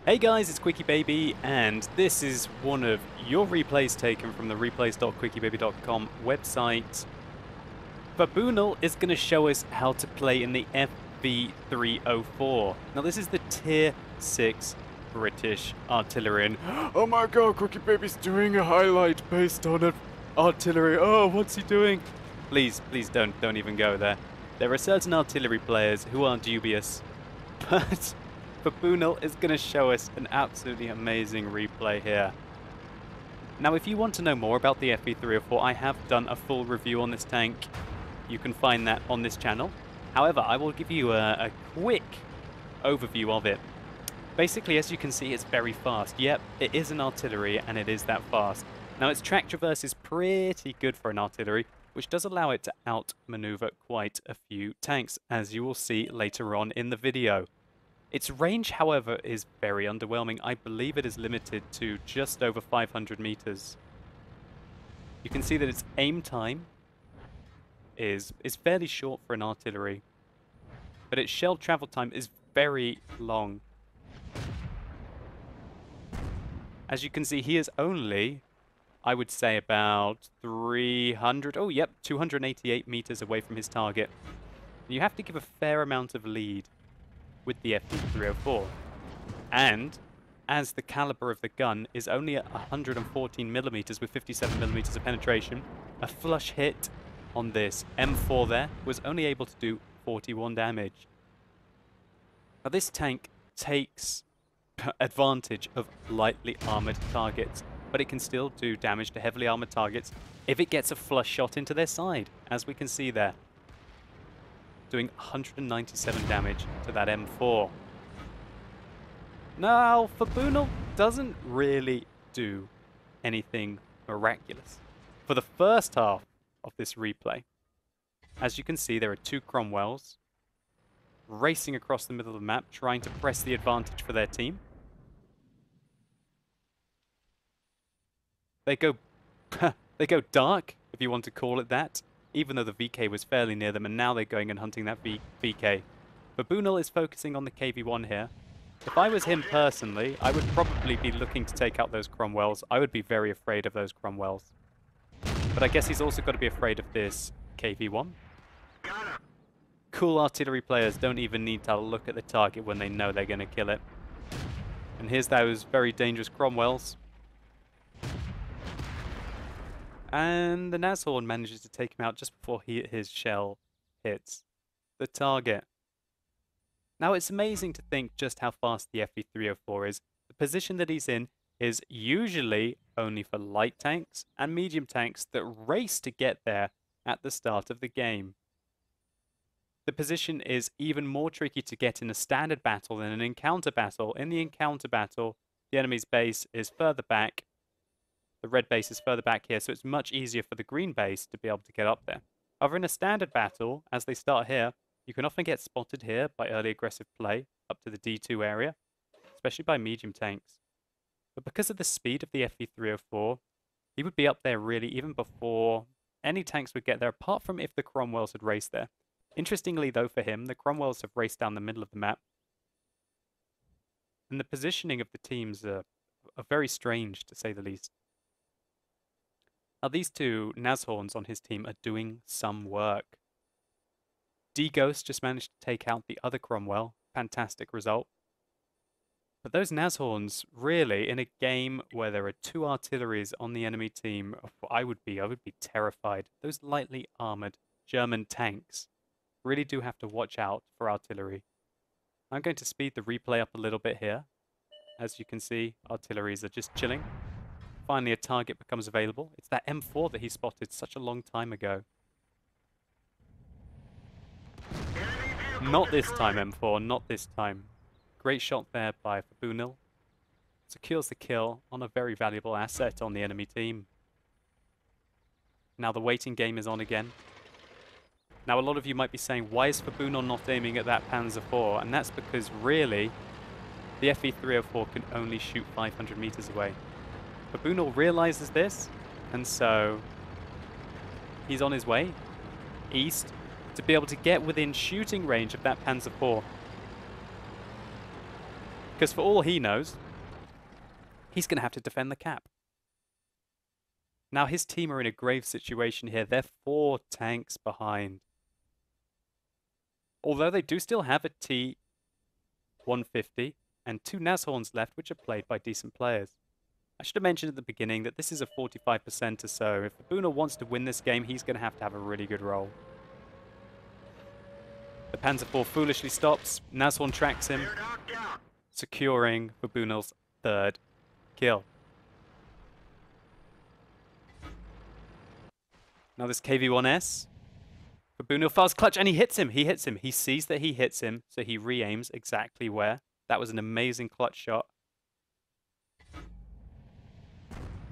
Hey guys, it's Quickie Baby, and this is one of your replays taken from the replays.quickybaby.com website. Fabunal is going to show us how to play in the FV304. Now this is the Tier 6 British artillery, and oh my god, Quickie Baby's doing a highlight based on artillery. Oh, what's he doing? Please don't even go there. There are certain artillery players who are dubious, but Fabunal is going to show us an absolutely amazing replay here. Now, if you want to know more about the FV304, I have done a full review on this tank. You can find that on this channel. However, I will give you a quick overview of it. Basically, as you can see, it's very fast. Yep, it is an artillery, and it is that fast. Now, its track traverse is pretty good for an artillery, which does allow it to outmaneuver quite a few tanks, as you will see later on in the video. Its range, however, is very underwhelming. I believe it is limited to just over 500 meters. You can see that its aim time is fairly short for an artillery, but its shell travel time is very long. As you can see, he is only, I would say, about 288 meters away from his target. You have to give a fair amount of lead with the FV304, and as the caliber of the gun is only at 114 millimeters with 57 millimeters of penetration, a flush hit on this M4 there was only able to do 41 damage. Now this tank takes advantage of lightly armored targets, but it can still do damage to heavily armored targets if it gets a flush shot into their side, as we can see there, doing 197 damage to that M4. Now, Fabunal doesn't really do anything miraculous. For the first half of this replay, as you can see, there are two Cromwells racing across the middle of the map, trying to press the advantage for their team. They go dark, if you want to call it that, even though the VK was fairly near them, and now they're going and hunting that VK. Fabunal is focusing on the KV-1 here. If I was him personally, I would probably be looking to take out those Cromwells. I would be very afraid of those Cromwells. But I guess he's also got to be afraid of this KV-1. Cool artillery players don't even need to look at the target when they know they're going to kill it. And here's those very dangerous Cromwells. And the Nashorn manages to take him out just before his shell hits the target. Now, it's amazing to think just how fast the FV304 is. The position that he's in is usually only for light tanks and medium tanks that race to get there at the start of the game. The position is even more tricky to get in a standard battle than an encounter battle. In the encounter battle, the enemy's base is further back. The red base is further back here, so it's much easier for the green base to be able to get up there. However, in a standard battle, as they start here, you can often get spotted here by early aggressive play up to the D2 area, especially by medium tanks. But because of the speed of the FV304, he would be up there really even before any tanks would get there, apart from if the Cromwells had raced there. Interestingly, though, for him, the Cromwells have raced down the middle of the map, and the positioning of the teams are very strange, to say the least. Now, these two Nashorns on his team are doing some work. D-Ghost just managed to take out the other Cromwell. Fantastic result. But those Nashorns, really, in a game where there are two artilleries on the enemy team, I would be terrified. Those lightly armored German tanks really do have to watch out for artillery. I'm going to speed the replay up a little bit here. As you can see, artilleries are just chilling. Finally, a target becomes available. It's that M4 that he spotted such a long time ago. Not this time, M4, not this time. Great shot there by Fabunal. Secures the kill on a very valuable asset on the enemy team. Now the waiting game is on again. Now a lot of you might be saying, why is Fabunal not aiming at that Panzer IV? And that's because really, the FV304 can only shoot 500 meters away. Fabunal realizes this, and so he's on his way east to be able to get within shooting range of that Panzer IV. Because for all he knows, he's going to have to defend the cap. Now his team are in a grave situation here. They're 4 tanks behind. Although they do still have a T-150 and 2 Nashorns left, which are played by decent players. I should have mentioned at the beginning that this is a 45% or so. If Bunal wants to win this game, he's going to have a really good roll. The Panzer IV foolishly stops. Nashorn tracks him, securing for Bunal's 3rd kill. Now this KV-1S. Bunal fast clutch, and he hits him. He hits him. He sees that he hits him, so he re-aims exactly where. That was an amazing clutch shot.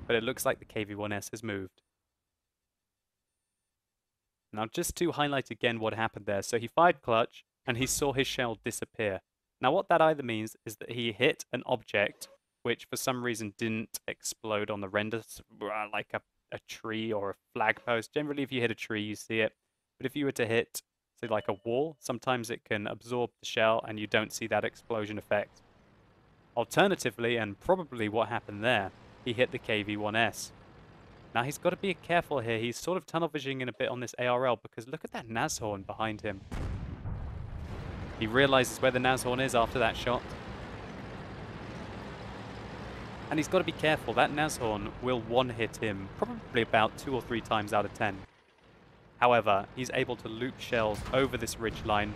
But it looks like the KV-1S has moved. Now just to highlight again what happened there. So he fired clutch, and he saw his shell disappear. Now what that either means is that he hit an object which for some reason didn't explode on the render, like a tree or a flag post. Generally, if you hit a tree, you see it. But if you were to hit, say, like a wall, sometimes it can absorb the shell and you don't see that explosion effect. Alternatively, and probably what happened there, he hit the KV-1S. Now he's got to be careful here. He's sort of tunnel visioning in a bit on this ARL because look at that Nashorn behind him. He realizes where the Nashorn is after that shot. And he's got to be careful. That Nashorn will one-hit him probably about 2 or 3 times out of 10. However, he's able to loop shells over this ridge line.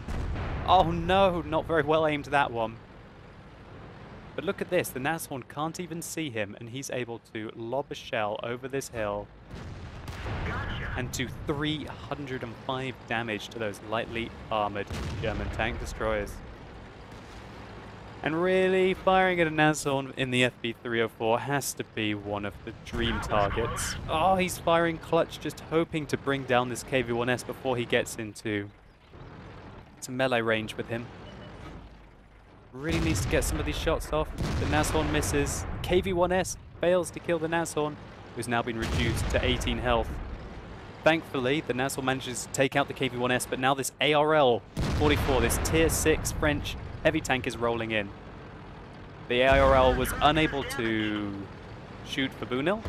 Oh no, not very well aimed that one. But look at this, the Nashorn can't even see him and he's able to lob a shell over this hill and do 305 damage to those lightly armored German tank destroyers. And really, firing at a Nashorn in the FV304 has to be one of the dream targets. Oh, he's firing clutch, just hoping to bring down this KV-1S before he gets into melee range with him. Really needs to get some of these shots off. The Nashorn misses. KV-1S fails to kill the Nashorn, who's now been reduced to 18 health. Thankfully, the Nashorn manages to take out the KV-1S, but now this ARL-44, this tier 6 French heavy tank is rolling in. The ARL was unable to shoot for Bunal.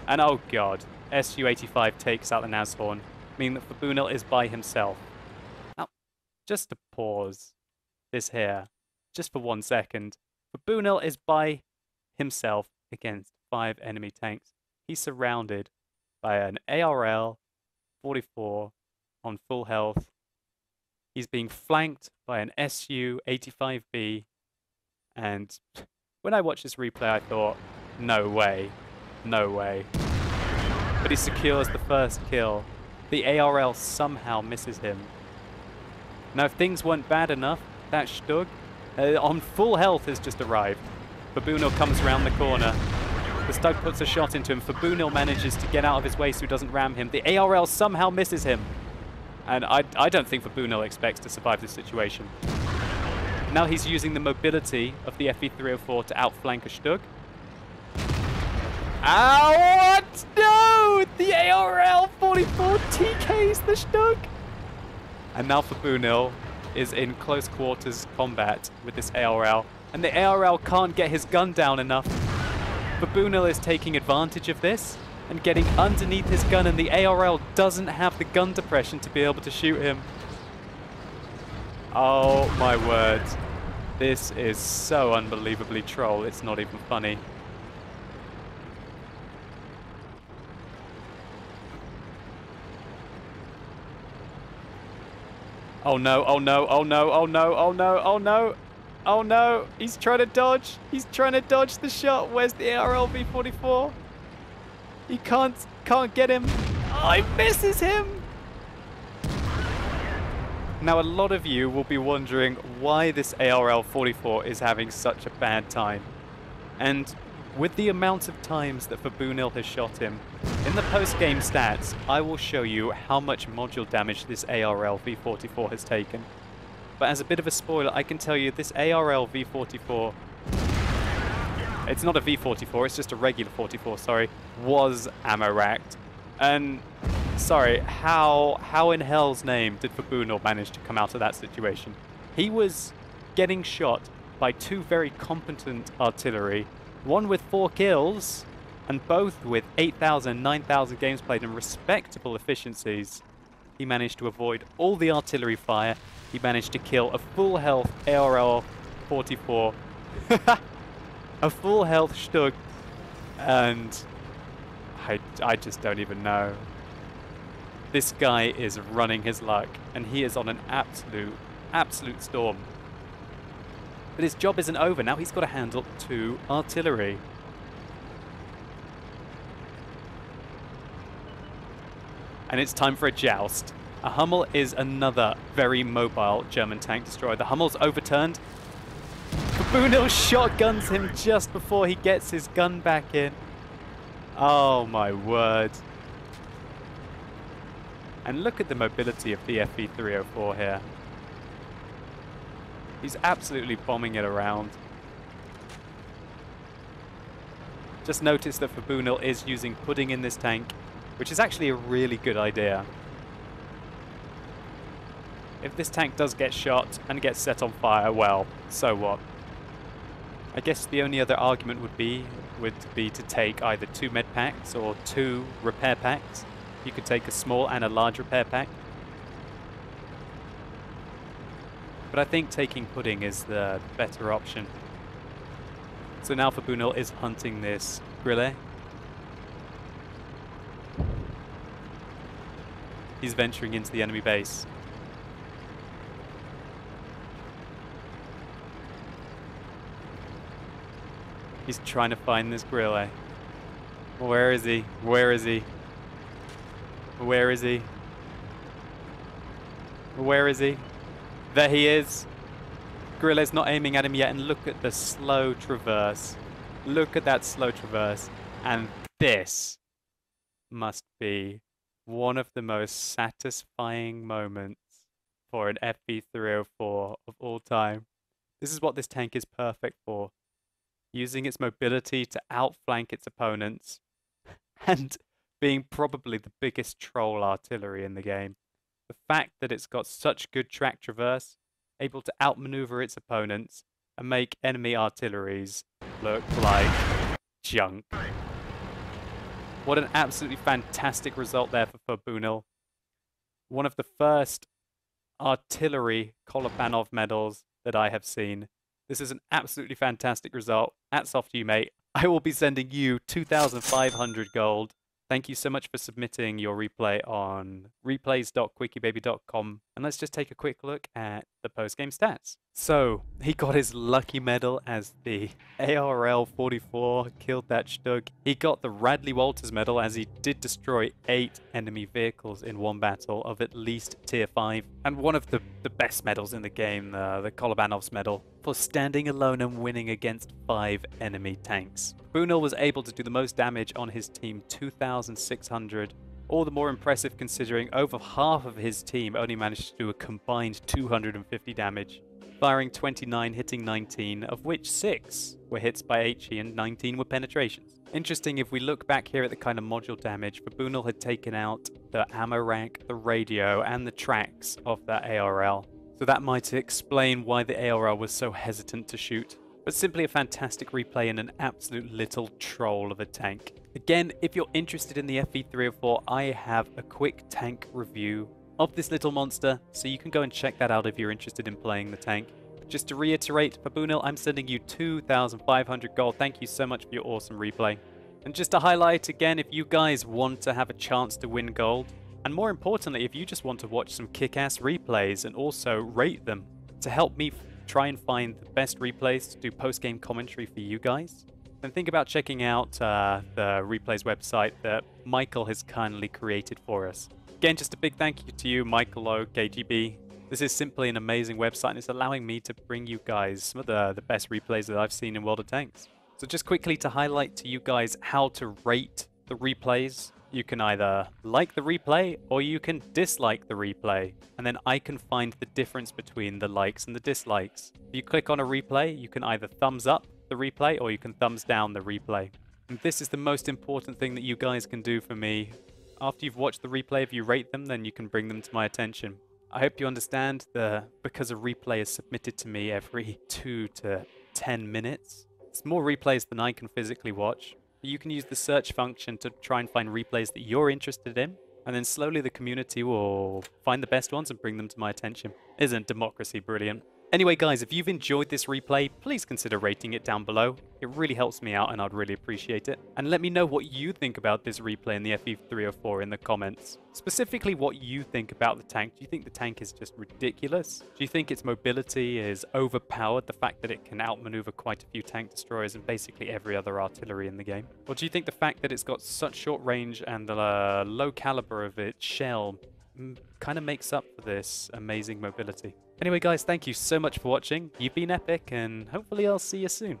And oh god, Su-85 takes out the Nashorn, meaning that Bunal is by himself. Now, just to pause this here, just for 1 second. Bunal is by himself against 5 enemy tanks. He's surrounded by an ARL-44 on full health. He's being flanked by an Su-85B, and when I watched this replay I thought, no way, no way. But he secures the first kill. The ARL somehow misses him. Now if things weren't bad enough, that Stug on full health has just arrived. Bunal comes around the corner. The Stug puts a shot into him. Bunal manages to get out of his way so he doesn't ram him. The ARL somehow misses him. And I don't think Bunal expects to survive this situation. Now he's using the mobility of the FV304 to outflank a Stug. Ow, what? No! The ARL-44 TKs the Stug! And now Bunal is in close quarters combat with this ARL. And the ARL can't get his gun down enough. Bunal is taking advantage of this and getting underneath his gun, and the ARL doesn't have the gun depression to be able to shoot him. Oh my word. This is so unbelievably troll, it's not even funny. Oh no, oh no, oh no, oh no, oh no, oh no. Oh no, he's trying to dodge. He's trying to dodge the shot. Where's the ARL-V44? He can't get him. Oh, he misses him. Now a lot of you will be wondering why this ARL-44 is having such a bad time. And with the amount of times that Bunal has shot him, in the post-game stats, I will show you how much module damage this ARL-V44 has taken. But as a bit of a spoiler, I can tell you this ARL-V44, it's not a V44, it's just a regular 44, sorry, was ammo-racked. And, sorry, how in hell's name did Bunal manage to come out of that situation? He was getting shot by two very competent artillery, one with 4 kills, and both with 8,000, 9,000 games played and respectable efficiencies. He managed to avoid all the artillery fire. He managed to kill a full health ARL 44, a full health Stug, and I just don't even know. This guy is running his luck, and he is on an absolute storm. But his job isn't over. Now he's got to handle 2 artillery. And it's time for a joust. A Hummel is another very mobile German tank destroyer. The Hummel's overturned. Kabunil shotguns him just before he gets his gun back in. Oh my word. And look at the mobility of the FV304 here. He's absolutely bombing it around. Just notice that Kabunil is using pudding in this tank, which is actually a really good idea. If this tank does get shot and gets set on fire, well, so what? I guess the only other argument would be to take either 2 med packs or 2 repair packs. You could take a small and a large repair pack. But I think taking pudding is the better option. So now Kabunil is hunting this Grille. He's venturing into the enemy base. He's trying to find this Grille. Where is he? Where is he? Where is he? Where is he? There he is. Grille's not aiming at him yet, and look at the slow traverse. Look at that slow traverse. And this must be one of the most satisfying moments for an FV304 of all time. This is what this tank is perfect for. Using its mobility to outflank its opponents and being probably the biggest troll artillery in the game. The fact that it's got such good track traverse, able to outmaneuver its opponents and make enemy artilleries look like junk. What an absolutely fantastic result there for Kabunil. One of the first artillery Kolopanov medals that I have seen. This is an absolutely fantastic result. Hats off to you, mate. I will be sending you 2,500 gold. Thank you so much for submitting your replay on replays.quickybaby.com. And let's just take a quick look at the post-game stats. So, he got his lucky medal as the ARL 44 killed that Stug. He got the Radley Walters medal as he did destroy 8 enemy vehicles in one battle of at least tier 5. And one of the best medals in the game, the Kolobanov's medal, for standing alone and winning against 5 enemy tanks. Kabunil was able to do the most damage on his team, 2,600. All the more impressive considering over half of his team only managed to do a combined 250 damage. Firing 29, hitting 19, of which 6 were hits by HE and 19 were penetrations. Interesting, if we look back here at the kind of module damage, Kabunil had taken out the ammo rack, the radio, and the tracks of that ARL. So that might explain why the ARL was so hesitant to shoot. But simply a fantastic replay and an absolute little troll of a tank. Again, if you're interested in the FV304, I have a quick tank review of this little monster, so you can go and check that out if you're interested in playing the tank. Just to reiterate, Kabunil, I'm sending you 2,500 gold. Thank you so much for your awesome replay. And just to highlight again, if you guys want to have a chance to win gold, and more importantly, if you just want to watch some kick-ass replays and also rate them to help me try and find the best replays to do post-game commentary for you guys, then think about checking out the replays website that Michael has kindly created for us. Again, just a big thank you to you, Michael O, KGB. This is simply an amazing website, and it's allowing me to bring you guys some of the best replays that I've seen in World of Tanks. So just quickly to highlight to you guys how to rate the replays. You can either like the replay or you can dislike the replay, and then I can find the difference between the likes and the dislikes. If you click on a replay, you can either thumbs up the replay or you can thumbs down the replay. And this is the most important thing that you guys can do for me. After you've watched the replay, if you rate them, then you can bring them to my attention. I hope you understand because a replay is submitted to me every 2 to 10 minutes. It's more replays than I can physically watch. You can use the search function to try and find replays that you're interested in, and then slowly the community will find the best ones and bring them to my attention. Isn't democracy brilliant? Anyway guys, if you've enjoyed this replay, please consider rating it down below. It really helps me out and I'd really appreciate it. And let me know what you think about this replay in the FV304 in the comments. Specifically what you think about the tank. Do you think the tank is just ridiculous? Do you think its mobility is overpowered, the fact that it can outmaneuver quite a few tank destroyers and basically every other artillery in the game? Or do you think the fact that it's got such short range and the low caliber of its shell kind of makes up for this amazing mobility? Anyway guys, thank you so much for watching. You've been epic and hopefully I'll see you soon.